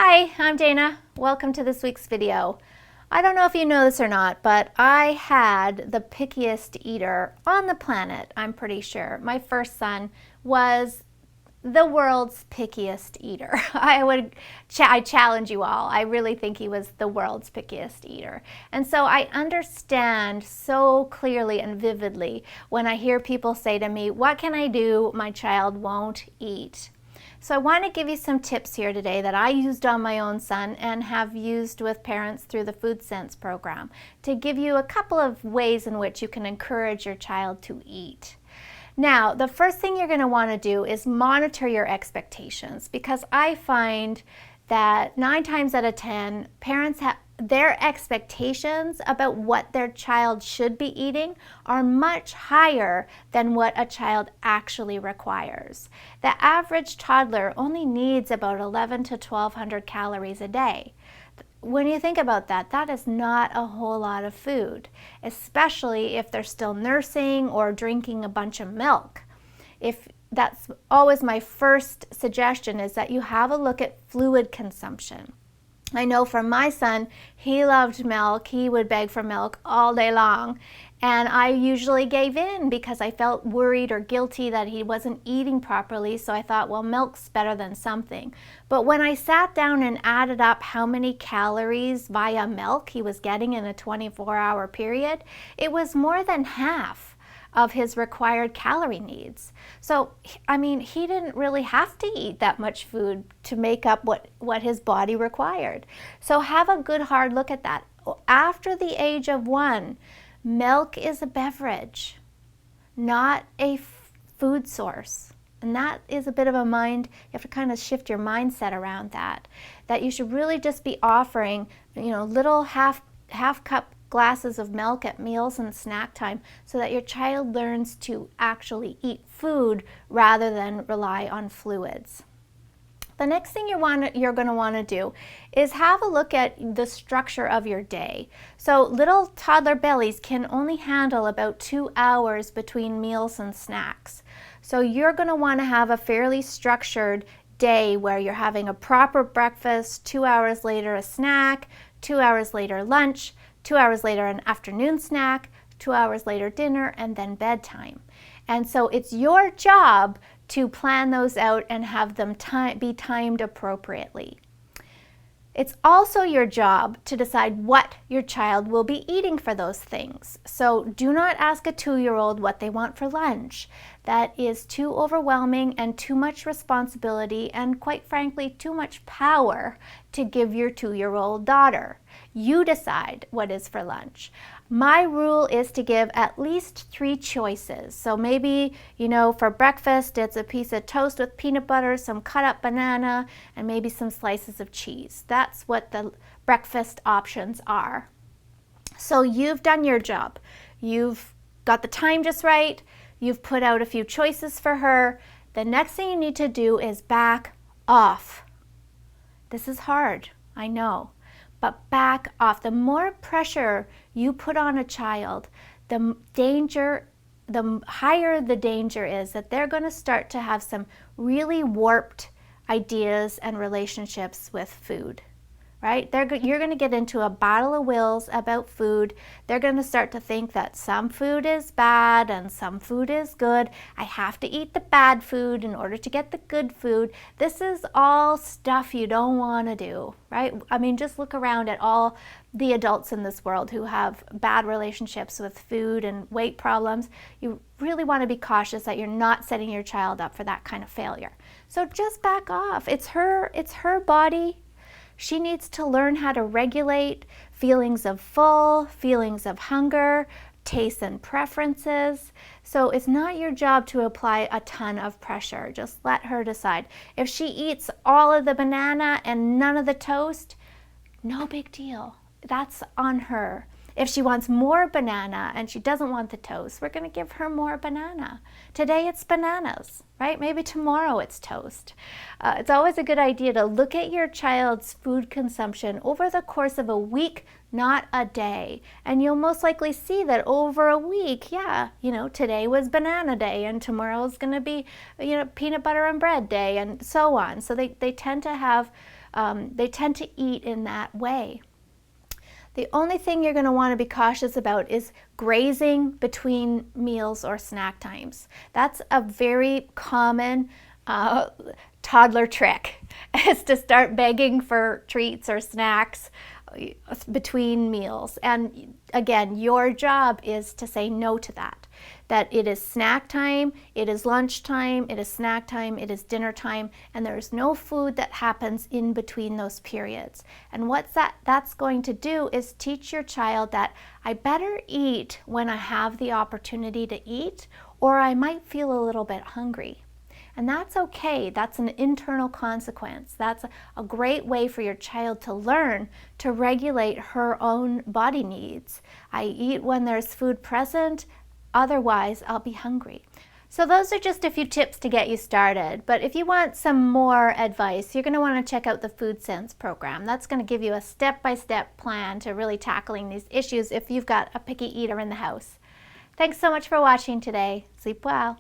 Hi, I'm Dana. Welcome to this week's video. I don't know if you know this or not, but I had the pickiest eater on the planet, I'm pretty sure. My first son was the world's pickiest eater. I challenge you all. I really think he was the world's pickiest eater. And so I understand so clearly and vividly when I hear people say to me, "What can I do? My child won't eat." So I want to give you some tips here today that I used on my own son and have used with parents through the Food Sense program to give you a couple of ways in which you can encourage your child to eat. Now, the first thing you're going to want to do is monitor your expectations, because I find that 9 times out of 10, parents have their expectations about what their child should be eating are much higher than what a child actually requires. The average toddler only needs about 11 to 1200 calories a day. When you think about that, that is not a whole lot of food, especially if they're still nursing or drinking a bunch of milk. That's always my first suggestion, is that you have a look at fluid consumption. I know for my son, he loved milk. He would beg for milk all day long. And I usually gave in because I felt worried or guilty that he wasn't eating properly. So I thought, well, milk's better than something. But when I sat down and added up how many calories via milk he was getting in a 24-hour period, it was more than half of his required calorie needs. So, I mean, he didn't really have to eat that much food to make up what his body required. So have a good hard look at that. After the age of 1, milk is a beverage, not a food source. And that is a bit of a you have to kind of shift your mindset around that you should really just be offering, little half cup glasses of milk at meals and snack time, so that your child learns to actually eat food rather than rely on fluids. The next thing you're going to want to do is have a look at the structure of your day. So little toddler bellies can only handle about 2 hours between meals and snacks. So you're going to want to have a fairly structured day where you're having a proper breakfast, 2 hours later a snack, 2 hours later lunch, 2 hours later an afternoon snack, 2 hours later dinner, and then bedtime. And so it's your job to plan those out and have them be timed appropriately. It's also your job to decide what your child will be eating for those things. So do not ask a 2-year-old what they want for lunch. That is too overwhelming and too much responsibility, and quite frankly, too much power to give your 2-year-old daughter. You decide what is for lunch. My rule is to give at least 3 choices. So maybe, for breakfast, it's a piece of toast with peanut butter, some cut up banana, and maybe some slices of cheese. That's what the breakfast options are. So you've done your job. You've got the time just right. You've put out a few choices for her. The next thing you need to do is back off. This is hard, I know. But back off. The more pressure you put on a child, the higher the danger is that they're going to start to have some really warped ideas and relationships with food. Right? You're going to get into a battle of wills about food. They're going to start to think that some food is bad and some food is good. I have to eat the bad food in order to get the good food. This is all stuff you don't want to do, right? I mean, just look around at all the adults in this world who have bad relationships with food and weight problems. You really want to be cautious that you're not setting your child up for that kind of failure. So just back off. It's her body. She needs to learn how to regulate feelings of full, feelings of hunger, tastes and preferences. So it's not your job to apply a ton of pressure. Just let her decide. If she eats all of the banana and none of the toast, no big deal. That's on her. If she wants more banana and she doesn't want the toast, we're going to give her more banana. Today it's bananas, right? Maybe tomorrow it's toast. It's always a good idea to look at your child's food consumption over the course of a week, not a day. And you'll most likely see that over a week, today was banana day and tomorrow is going to be, peanut butter and bread day and so on. So they tend to have they tend to eat in that way. The only thing you're going to want to be cautious about is grazing between meals or snack times. That's a very common toddler trick, is to start begging for treats or snacks between meals. And again, your job is to say no to that. That it is snack time, it is lunchtime, it is snack time, it is dinner time, and there's no food that happens in between those periods. And what that's going to do is teach your child that I better eat when I have the opportunity to eat, or I might feel a little bit hungry. And that's okay. That's an internal consequence. That's a great way for your child to learn to regulate her own body needs. I eat when there's food present, otherwise I'll be hungry. So those are just a few tips to get you started. But if you want some more advice, you're going to want to check out the Food Sense program. That's going to give you a step-by-step plan to really tackling these issues if you've got a picky eater in the house. Thanks so much for watching today. Sleep well.